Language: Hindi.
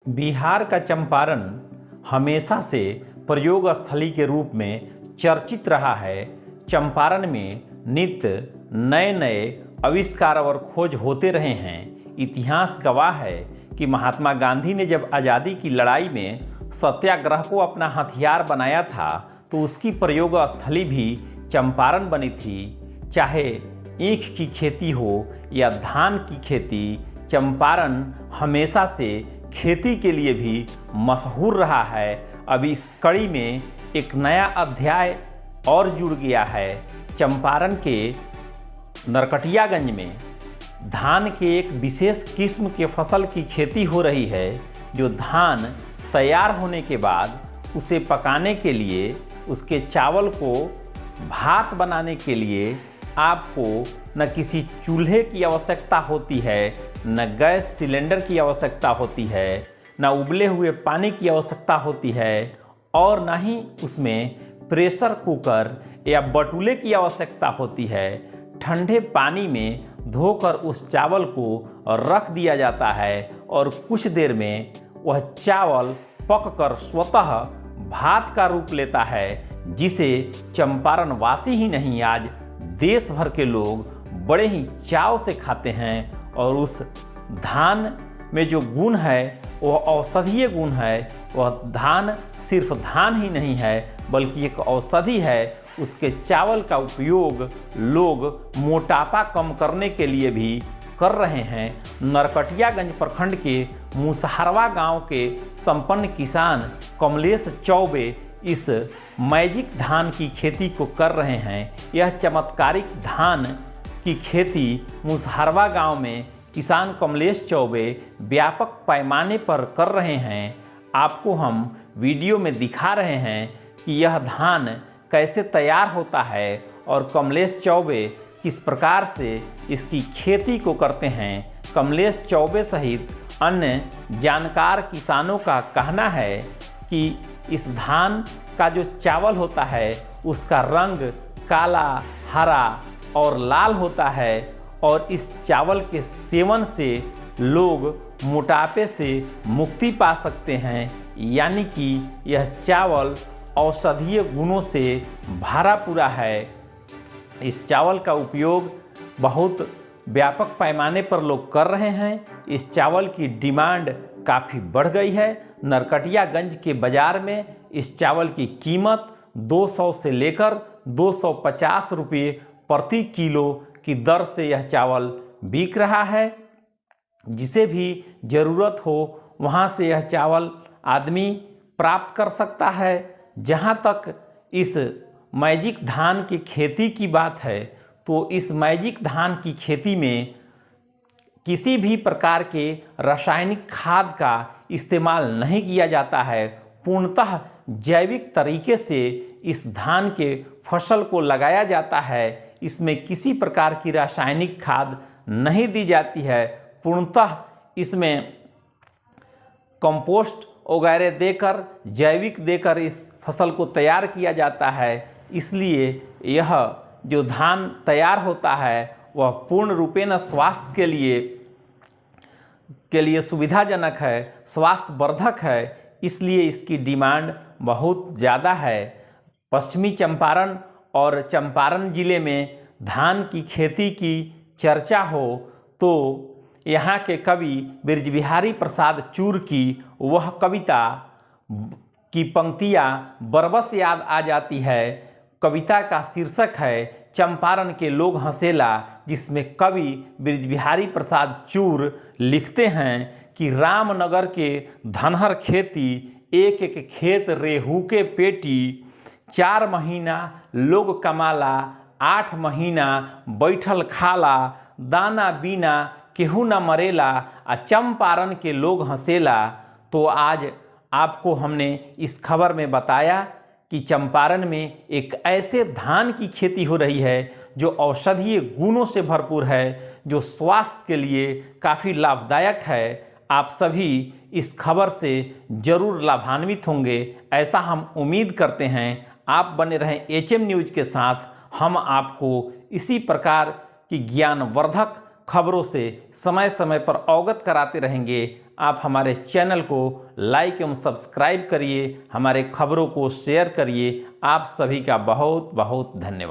बिहार का चंपारण हमेशा से प्रयोग स्थली के रूप में चर्चित रहा है। चंपारण में नित्य नए नए आविष्कार और खोज होते रहे हैं। इतिहास गवाह है कि महात्मा गांधी ने जब आज़ादी की लड़ाई में सत्याग्रह को अपना हथियार बनाया था तो उसकी प्रयोग स्थली भी चंपारण बनी थी। चाहे ईख की खेती हो या धान की खेती, चंपारण हमेशा से खेती के लिए भी मशहूर रहा है। अब इस कड़ी में एक नया अध्याय और जुड़ गया है। चंपारण के नरकटियागंज में धान के एक विशेष किस्म के फसल की खेती हो रही है, जो धान तैयार होने के बाद उसे पकाने के लिए, उसके चावल को भात बनाने के लिए आपको न किसी चूल्हे की आवश्यकता होती है, न गैस सिलेंडर की आवश्यकता होती है, न उबले हुए पानी की आवश्यकता होती है और न ही उसमें प्रेशर कुकर या बटुले की आवश्यकता होती है। ठंडे पानी में धोकर उस चावल को रख दिया जाता है और कुछ देर में वह चावल पककर स्वतः भात का रूप लेता है, जिसे चंपारण वासी ही नहीं आज देश भर के लोग बड़े ही चाव से खाते हैं। और उस धान में जो गुण है वह औषधीय गुण है। वह धान सिर्फ धान ही नहीं है बल्कि एक औषधि है। उसके चावल का उपयोग लोग मोटापा कम करने के लिए भी कर रहे हैं। नरकटियागंज प्रखंड के मुसहरवा गांव के संपन्न किसान कमलेश चौबे इस मैजिक धान की खेती को कर रहे हैं। यह चमत्कारिक धान की खेती मुसहरवा गांव में किसान कमलेश चौबे व्यापक पैमाने पर कर रहे हैं। आपको हम वीडियो में दिखा रहे हैं कि यह धान कैसे तैयार होता है और कमलेश चौबे किस प्रकार से इसकी खेती को करते हैं। कमलेश चौबे सहित अन्य जानकार किसानों का कहना है कि इस धान का जो चावल होता है उसका रंग काला, हरा और लाल होता है और इस चावल के सेवन से लोग मोटापे से मुक्ति पा सकते हैं। यानी कि यह चावल औषधीय गुणों से भरा पूरा है। इस चावल का उपयोग बहुत व्यापक पैमाने पर लोग कर रहे हैं। इस चावल की डिमांड काफ़ी बढ़ गई है। नरकटियागंज के बाज़ार में इस चावल की कीमत 200 से लेकर 250 रुपये प्रति किलो की दर से यह चावल बिक रहा है। जिसे भी ज़रूरत हो वहाँ से यह चावल आदमी प्राप्त कर सकता है। जहाँ तक इस मैजिक धान की खेती की बात है तो इस मैजिक धान की खेती में किसी भी प्रकार के रासायनिक खाद का इस्तेमाल नहीं किया जाता है। पूर्णतः जैविक तरीके से इस धान के फसल को लगाया जाता है। इसमें किसी प्रकार की रासायनिक खाद नहीं दी जाती है। पूर्णतः इसमें कंपोस्ट वगैरह देकर, जैविक देकर इस फसल को तैयार किया जाता है। इसलिए यह जो धान तैयार होता है वह पूर्ण रूपेण स्वास्थ्य के लिए सुविधाजनक है, स्वास्थ्यवर्धक है। इसलिए इसकी डिमांड बहुत ज़्यादा है। पश्चिमी चंपारण और चंपारण जिले में धान की खेती की चर्चा हो तो यहाँ के कवि बृजबिहारी प्रसाद चूर की वह कविता की पंक्तियाँ बरबस याद आ जाती है। कविता का शीर्षक है चंपारण के लोग हंसेला, जिसमें कवि बृजबिहारी प्रसाद चूर लिखते हैं कि रामनगर के धनहर खेती, एक एक खेत रेहू के पेटी, 4 महीना लोग कमाला, 8 महीना बैठल खाला, दाना बिना केहू न मरेला, चंपारण के लोग हंसेला। तो आज आपको हमने इस खबर में बताया कि चंपारण में एक ऐसे धान की खेती हो रही है जो औषधीय गुणों से भरपूर है, जो स्वास्थ्य के लिए काफ़ी लाभदायक है। आप सभी इस खबर से ज़रूर लाभान्वित होंगे, ऐसा हम उम्मीद करते हैं। आप बने रहें HM न्यूज़ के साथ। हम आपको इसी प्रकार की ज्ञानवर्धक खबरों से समय समय पर अवगत कराते रहेंगे। आप हमारे चैनल को लाइक एवं सब्सक्राइब करिए, हमारे खबरों को शेयर करिए। आप सभी का बहुत बहुत धन्यवाद।